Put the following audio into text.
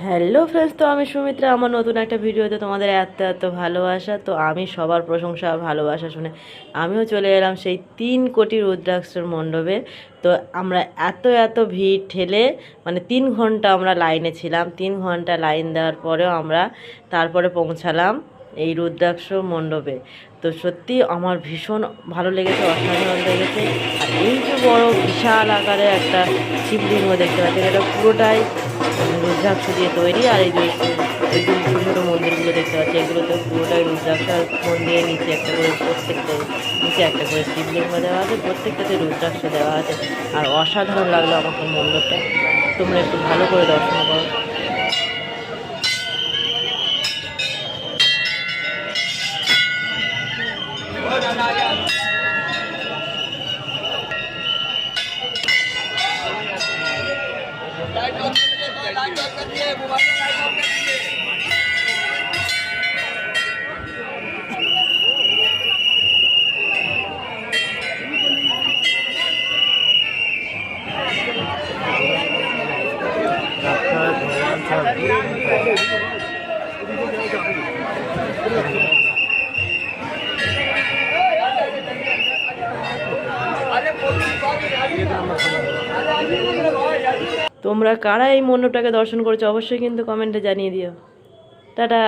Hello friends, তো আমি সুমিত্রা। আমার নতুন একটা ভিডিওতে তোমাদের এত এত ভালোবাসা। তো আমি সবার প্রশংসা আর ভালোবাসা শুনে আমিও চলে এলাম সেই 3 কোটি রুদ্রাক্ষর মণ্ডপে। তো আমরা এত এত ভিড় ঠেলে মানে 3 ঘন্টা আমরা লাইনে ছিলাম। 3 ঘন্টা লাইন দেওয়ার পরেও আমরা তারপরে পৌঁছালাম এই রুদ্রাক্ষ মণ্ডপে। তো সত্যি আমার ভীষণ ভালো লেগেছে, অসাধারণ লেগেছে। আর এই যে বড় বিশাল আকারে একটা শিবলিঙ্গ দেখতে পাচ্ছেন, এটা পুরোটাই রুদ্রাক্ষ দিয়ে তৈরি। আর এই যে ছোটো ছোটো মন্দিরগুলো দেখতে পাচ্ছি, এগুলো তো পুরোটাই রুদ্রাক্ষ। আর মন্দিরের নিচে একটা করে নিচে একটা করে শিবলিঙ্গ দেওয়া আছে, প্রত্যেকটাতে রুদ্রাক্ষ দেওয়া আছে। আর অসাধারণ লাগলো আমাকে মণ্ডপটা। তোমরা একটু ভালো করে দর্শন করো। তোমরা কারা এই মণ্ডপটাকে দর্শন করেছো অবশ্যই কিন্তু কমেন্টে জানিয়ে দিও। টাটা।